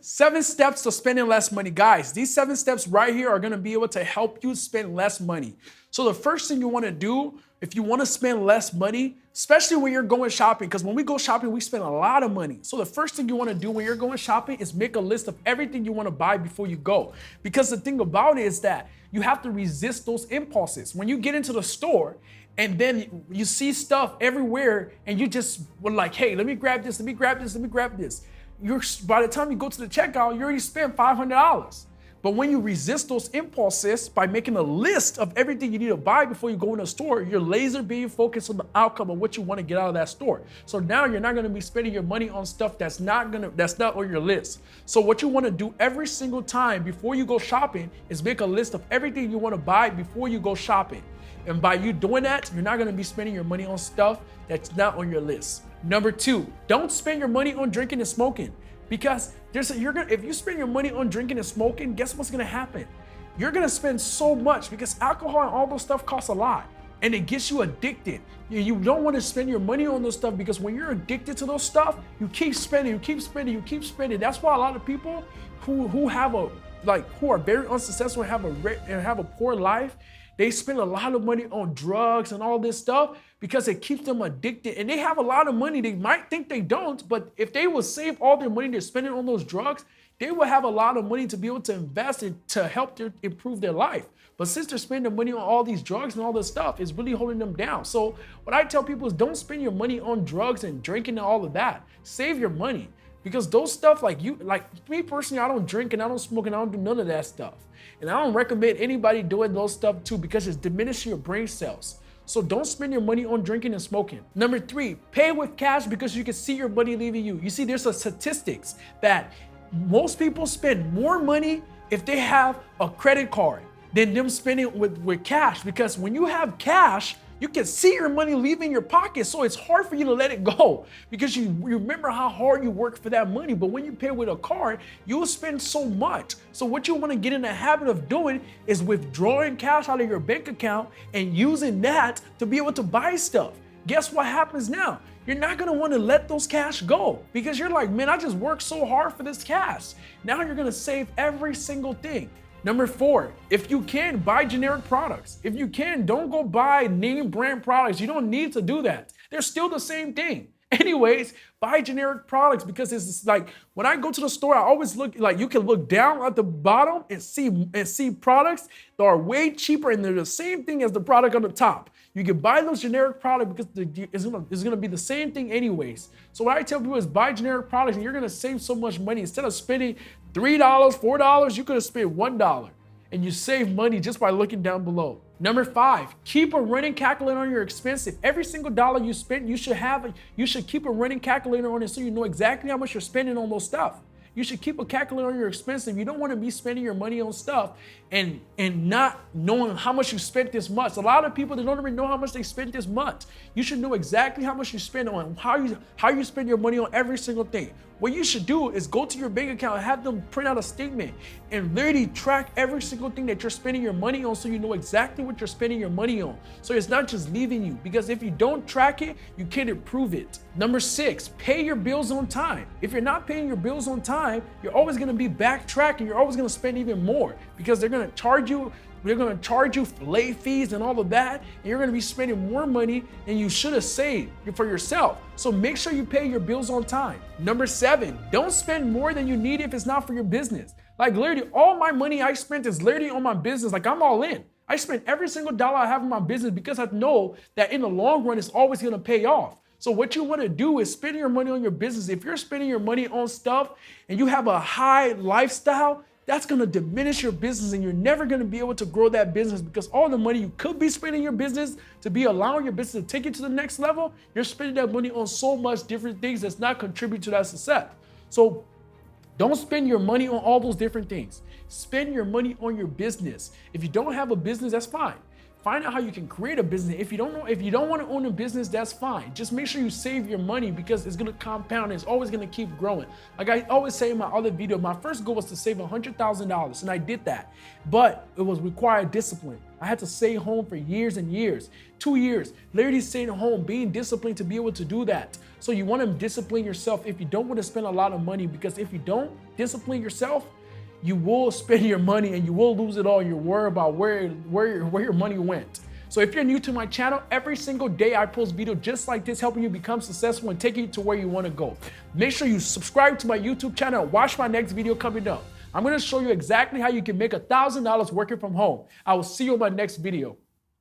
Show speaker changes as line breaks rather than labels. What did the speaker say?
7 steps to spending less money. Guys, these 7 steps right here are gonna be able to help you spend less money. So the first thing you wanna do, if you wanna spend less money, especially when you're going shopping, because when we go shopping, we spend a lot of money. So the first thing you wanna do when you're going shopping is make a list of everything you wanna buy before you go. Because the thing about it is that you have to resist those impulses. When you get into the store, and then you see stuff everywhere and you just were like, hey, let me grab this, let me grab this, let me grab this. By the time you go to the checkout, you already spent $500. But when you resist those impulses by making a list of everything you need to buy before you go in the store, you're laser being focused on the outcome of what you want to get out of that store. So now you're not going to be spending your money on stuff that's not on your list. So what you want to do every single time before you go shopping is make a list of everything you want to buy before you go shopping. And by you doing that, you're not gonna be spending your money on stuff that's not on your list. Number 2, don't spend your money on drinking and smoking. Because if you spend your money on drinking and smoking, guess what's gonna happen? You're gonna spend so much because alcohol and all those stuff costs a lot. And it gets you addicted. You don't want to spend your money on those stuff because when you're addicted to those stuff, you keep spending, you keep spending, you keep spending. That's why a lot of people who are very unsuccessful and have a poor life, they spend a lot of money on drugs and all this stuff because it keeps them addicted. And they have a lot of money. They might think they don't, but if they will save all their money they're spending on those drugs, they will have a lot of money to be able to invest in to help improve their life. But since they're spending money on all these drugs and all this stuff, it's really holding them down. So what I tell people is don't spend your money on drugs and drinking and all of that. Save your money. Because those stuff like me personally, I don't drink and I don't smoke and I don't do none of that stuff. And I don't recommend anybody doing those stuff too because it's diminishing your brain cells. So don't spend your money on drinking and smoking. Number 3, pay with cash because you can see your money leaving you. You see, there's a statistics that most people spend more money if they have a credit card than them spending with cash. Because when you have cash, you can see your money leaving your pocket, so it's hard for you to let it go because you remember how hard you work for that money. But when you pay with a card, you'll spend so much. So what you want to get in the habit of doing is withdrawing cash out of your bank account and using that to be able to buy stuff. Guess what happens now? You're not gonna want to let those cash go because you're like, man, I just worked so hard for this cash. Now you're gonna save every single thing. Number 4, if you can, buy generic products. If you can, don't go buy name brand products. You don't need to do that. They're still the same thing. Anyways, buy generic products because it's like when I go to the store, I always look like you can look down at the bottom and see products that are way cheaper and they're the same thing as the product on the top. You can buy those generic products because it's gonna be the same thing anyways. So what I tell people is buy generic products and you're gonna save so much money. Instead of spending $3, $4, you could have spent $1 and you save money just by looking down below. Number 5, keep a running calculator on your expense. If every single dollar you spend, you should keep a running calculator on it so you know exactly how much you're spending on those stuff. You should keep a calculator on your expenses. You don't want to be spending your money on stuff and not knowing how much you spent this month. A lot of people, they don't even know how much they spent this month. You should know exactly how much you spend on how you spend your money on every single thing. What you should do is go to your bank account and have them print out a statement and literally track every single thing that you're spending your money on so you know exactly what you're spending your money on. So it's not just leaving you, because if you don't track it, you can't improve it. Number 6, pay your bills on time. If you're not paying your bills on time, you're always gonna be backtracking. You're always gonna spend even more because they're gonna charge you late fees and all of that, and you're gonna be spending more money than you should have saved for yourself. So make sure you pay your bills on time. Number 7, don't spend more than you need if it's not for your business. Like literally all my money I spent is literally on my business. Like I'm all in. I spend every single dollar I have in my business because I know that in the long run, it's always gonna pay off. So what you wanna do is spend your money on your business. If you're spending your money on stuff and you have a high lifestyle, that's gonna diminish your business and you're never gonna be able to grow that business because all the money you could be spending in your business to be allowing your business to take you to the next level, you're spending that money on so much different things that's not contributing to that success. So don't spend your money on all those different things. Spend your money on your business. If you don't have a business, that's fine. Find out how you can create a business. If you don't want to own a business, that's fine. Just make sure you save your money because it's gonna compound. It's always gonna keep growing. Like I always say in my other video, my first goal was to save $100,000, and I did that. But it was required discipline. I had to stay home for years and years, 2 years, literally staying home, being disciplined to be able to do that. So you want to discipline yourself if you don't want to spend a lot of money, because if you don't discipline yourself, you will spend your money and you will lose it all. You're worried about where your money went. So if you're new to my channel, every single day I post video just like this, helping you become successful and taking you to where you want to go. Make sure you subscribe to my YouTube channel and watch my next video coming up. I'm going to show you exactly how you can make $1,000 working from home. I will see you in my next video.